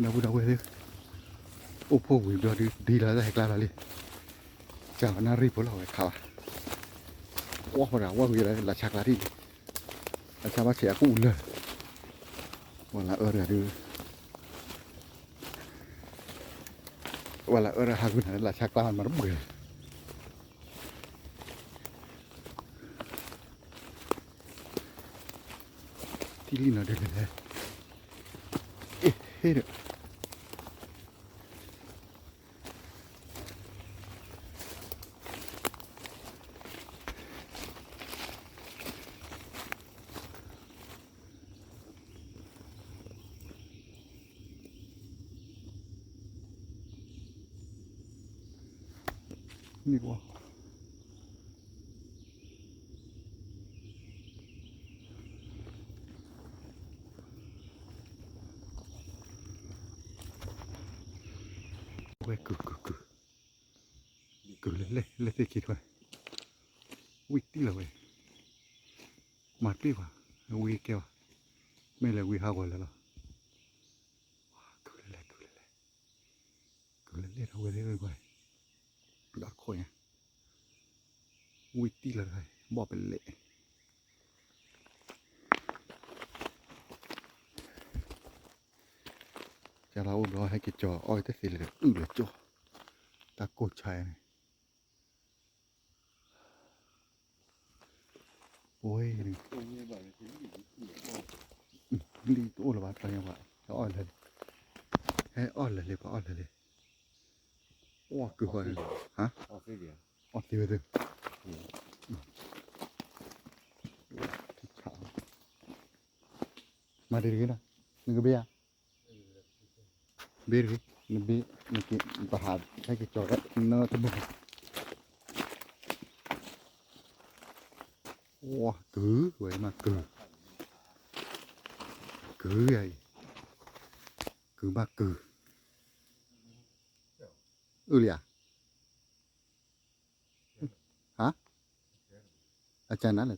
na bu da we de o po we do di la da kla la li cha na ri po la we kha wa ho ra wa we la chak la ri la cha ba che ku le wala ra du wala ra ha ku na la chak la ma bu ti li na de le Hit it. Nico. Ui, cử lên thế kịp rồi. Ui, tí là vậy. Mà tí vào, ui kêu. Mấy là ui hao rồi là. Cử lên. Cử lên đâu vậy rồi vậy. Đọt khôi nha. Ui, tí là vậy. Bỏ bên lệ. Chả là ôm đó hay cái trò oi thế thì là là cho. Ta cột chài này. Ôi đi ô là bạn phải không ạ? Nó oi lên. Hay oi lên đi, có oi lên đi. Ôi cứ gọi hả? Oi thì bây giờ. Mà đi cái nào? Đừng có bia. Bia đi. Nó bia nó cái bà hạt hay cái trò đấy nó thâm bụng. Wow, cứ vậy mà cứ vậy cứ mà cứ lìa hả à chả nắn là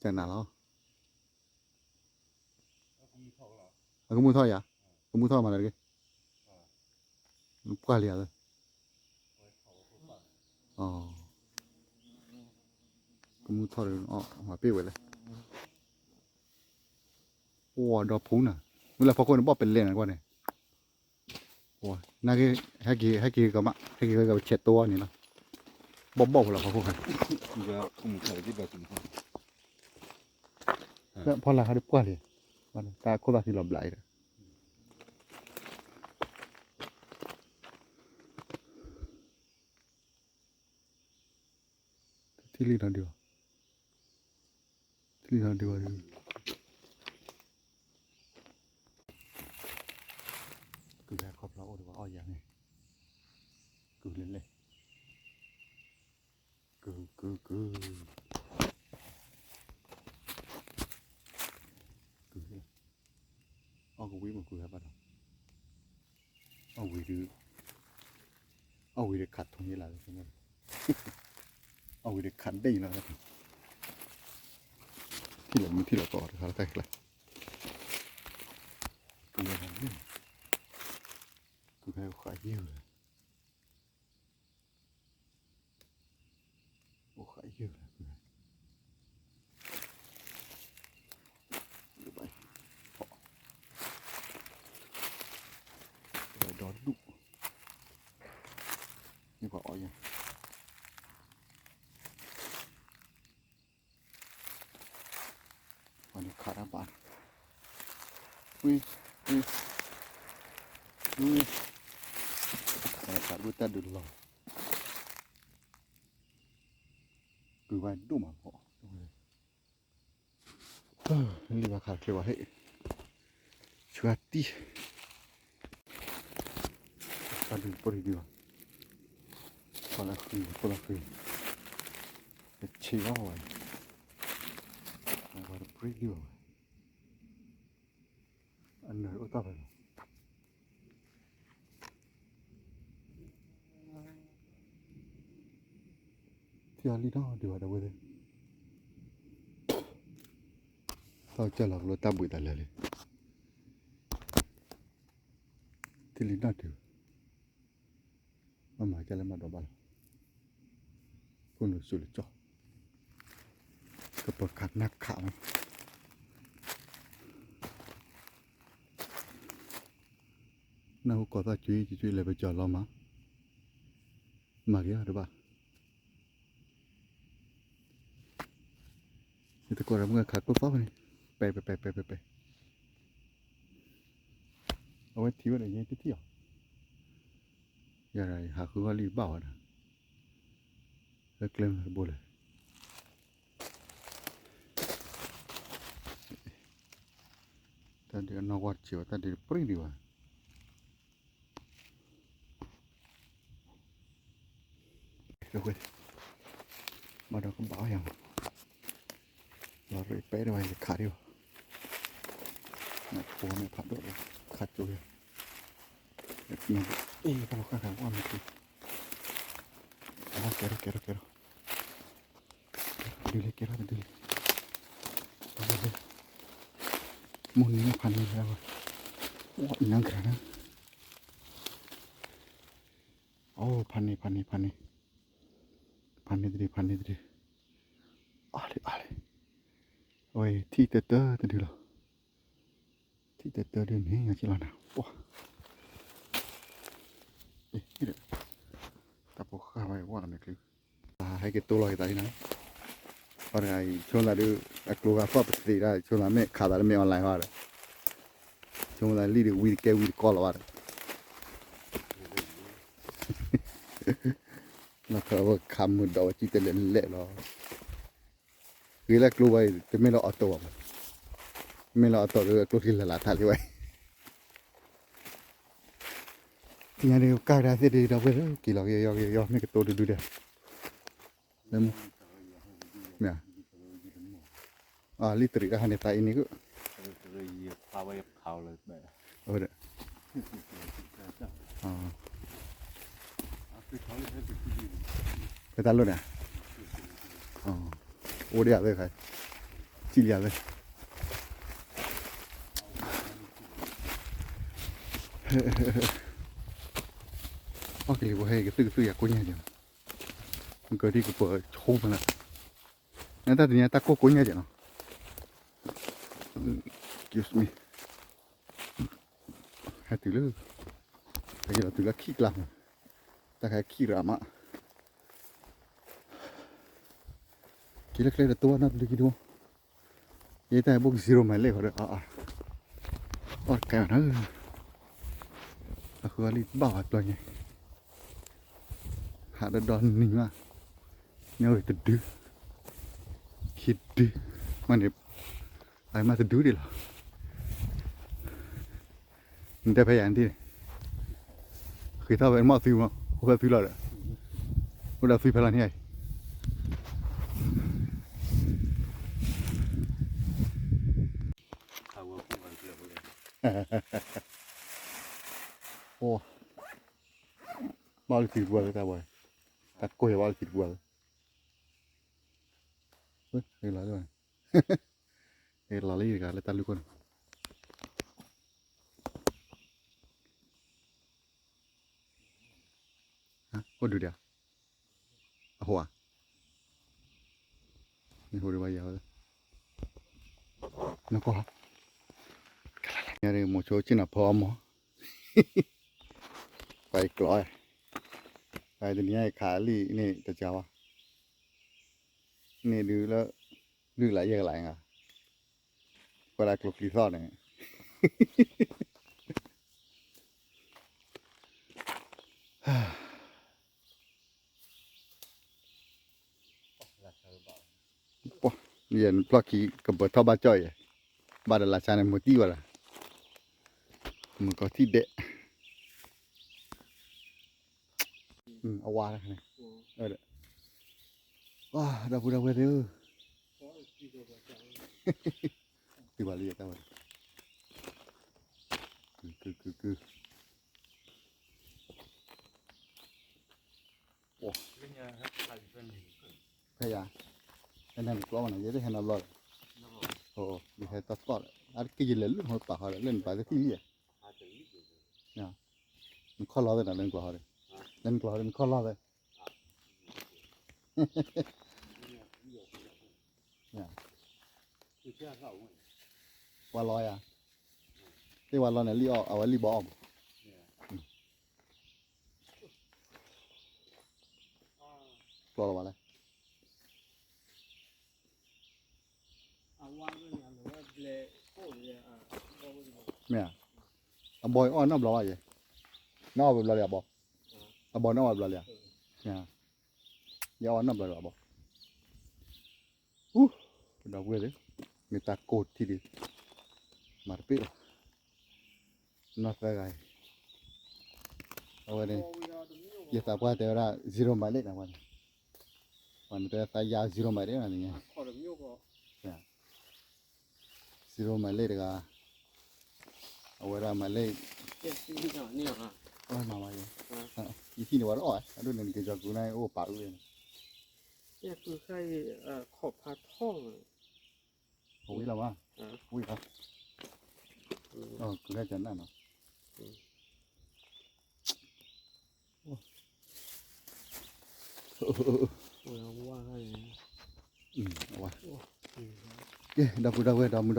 chả nắn lo à có mua thôi à có mua thôi mà là cái qua lìa rồi có mua thôi rồi hỏa bia vậy đấy wow đỏ phú nè mới là phao con nó bỏ bên lên này qua này wow na cái hay cái cái mà hay cái chết to này nó bỏ là phao con 이거 공사를 집어주면พอละเขาได้ปวดเลยมันตาโคตรที่หลบไหลเลยที่ลีนเดียวดิคือแค่ครอบเราหรือว่าอ้อยอย่างนี้คือเล่นเลยคืออ้อก็วิ่งมาคือครับป่ะอ้อวิ่งดื้อขัดตรงนี้แหละใช่ไหมอ้อวิ่งดื้อขัดได้แล้วครับที่เราต่อนะครับแต่ละคืออะไรนี่คือแค่ขายเยอะโอ้ขายเยอะเลยคือไปเพาะดอนดุนี่ก็อ้อยวันนี้ขาดบานอุ้ยขาดดูแต่ดูหล่อคือว่าดุมาเพาะนี่ว่าขาดเขียวให้ชัวตี้ขาดดูปริดีวะพอละคือเชี่ยวไว้ว่าปริดีวะอันไหนอุตส่าห์ไปที่อาลีน่าดีกว่าเดี๋ยวเลยเราจะหลอกรถตาบุยแต่เลย ที่ลิ้นน่าถือมาหมายจะแล้วมาดอกบอลคุณสุดจ่อกระเปิดขัดนักข่าวน่าหัวก็ตาจุยเลยไปจอดล้อมาเกี่ยวหรือเปล่านี่ตะโกนเราเมื่อขัดปุ๊บปั๊บนี่ไปเอาไว้ที่ว่าอะไรเงี้ยที่เที่ยวอย่างไรหาคือว่ารีบเบานะแล้วเคลื่อนบุเลยtadi anak warciwa tadi pergi dia rồi mà đâu có bảo rằng rồi bé đâu phải khá điều này phố này phát độ khá rồi nhưng ê kalau kakak qua một tí kero đi muốn nó phản lên rồi ủa năng cả đó ô phản đi ale ôi thi tơ từ từ rồi thi tơ đến hết nhà chị là nào wow ê cái đấy ta bỏ khá vậy quá là mệt đi hai cái tô lòi tại này ở đây chỗ là đưa aku gak apa pasti lah chỗ là mẹ khá là mẹ online hóa rồi chỗ là đi được video call hóa rồi nó có cam một đầu chỉ tên lên lệ nó cái là club vậy thì mình là auto rồi club thì là thà vậy nhà này cái ra thì đi đâu vậy kỳ lạ yo mấy cái tô đưa đây nên nè literally ra này tại ini cứ đấy cái ta luôn nè ô đẹp đây phải chi đẹp đây ok bộ hay cái tư ya của nhà chứ mình cứ đi cái bờ chôn vào này ta thì nhà ta có của nhà chứ nó excuse me hai từ lư cái gì là từ là khí làm ta cái khí làm á khí là cái là tua nó đi đâu vậy ta bốc zero mà lấy rồi cái nóคือรีบบ่าวตัวไงหาดอนนี่ว่าเนี่ยเลยดื้อคิดดื้อมันเนี่ยไอ้มาจะดื้อดิหรอมันได้พยายามที่คือถ้าเป็นมอฟิวมั้งเขาเป็นฟิวแล้วเขาได้ฟิวพลังนี่ไงโอ้บอลสีบัวเลยตาบอยตัดกล้วยบอลสีบัวเฮ้ยเฮ้ยอะไรด้วยเฮ้ยลาลี่กันเลยตาลูกคนฮะก็ดูเดี๋ยวหัวนี่หัวดีว่ายาวเลยนักก็เนี่ยเรื่องโมโชชินะพร้อมมั้งไปกลอยไปตัวนี้ขาลีนี่ตะเจ้านี่ดูแล้วดูหลายอย่างหลายอ่ะเวลากลุกรีสอร์ทเนี่ยปะเรียนพลักกี้กับเปิดท่อบ้าจ่อยบ้านละชาในมุตีวะล่ะมันก็ที่เดะเอาวาแล้วนะเด้อว้าดาวเด้อที่บาลีตาวคือโอ้พยาอันนั้นกลัวมันจะได้เห็นอร่อยโอ้ดีให้ตัดต่ออะไรกี่เล่นเรื่องหัวป่าเขาเล่นไปที่นี่เนี่ย มันข้อล้อเลยนะเล่นกล้อเลยเล่นกล้อเลยมันข้อล้อเลยเนี่ย คือเชื่อเขา ว่าลอยอ่ะที่ว่าลอยเนี่ยรีออกเอาไว้รีบออกกลัวหรอวะเลย อาว่าเรื่องนั้นหรือว่าเละโคตรเลยบอกว่า เนี่ยเอาบอยอ้อนน้ำร้อยเลยน้ำแบบเราเลยบอกเอาบอยน้ำแบบเราเลยเนี่ยอย่าอ้อนน้ำเราบอกดอกเว้ยเลยมีตาโกดที่ดีมาร์ปิโน่าสบายเอาไว้เนี่ยอย่าตาว่าแต่ว่า0 หมายเลขนะวันแต่ตายา0 หมายเลขนะเนี่ย ขอดมิ้วก็ 0 หมายเลขก็เอาไว้หมายเลข เจ็ดสิบนี่เหรอ โอ้ยมาเลยอีที่นี่ว่าอ๋ออันนู้นนี่ก็จะกูนายโอ้ปากเลย เนี่ยคือใครขอบพาท่อง โอ้ยแล้ววะอุ้ยครับอ๋อกูได้จันนั่นเนาะ ว่าให้ เอาวะเอ๊ะดาวมึงด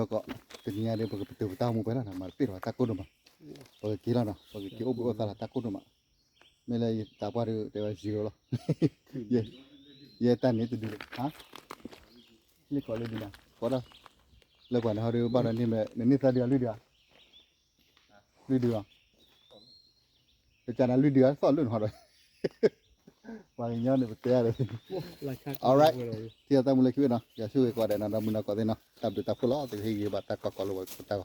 อกก็เป็นยังไงเดี๋ยวปกติตามึงไปแล้วนะมาปิดว่าตะกุดมาปกติแล้วเนาะปกติโอ้บุตรละตะกุดมาไม่เลยตาปาร์เดี๋ยว0แล้วเย่ตันนี่ตัวดูฮะนี่ก็เลยดีนะก็ได้แล้วก่อนเขาเดี๋ยวบ้านนี้แม่นี่ตาเดียวลุยเดียวอาจารย์ลุยเดียวสอนรุ่นเขาเลยวางย้อนเนี่ยไปเตะเลย Alright ที่เราทำเลยคิดว่าเนาะอย่าช่วยก่อนเดี๋ยวนะเรามุนก่อนเดี๋ยวเนาะตับดูตับก็ล้อแต่ที่ยี่บาทตักก็ล้อไปตัก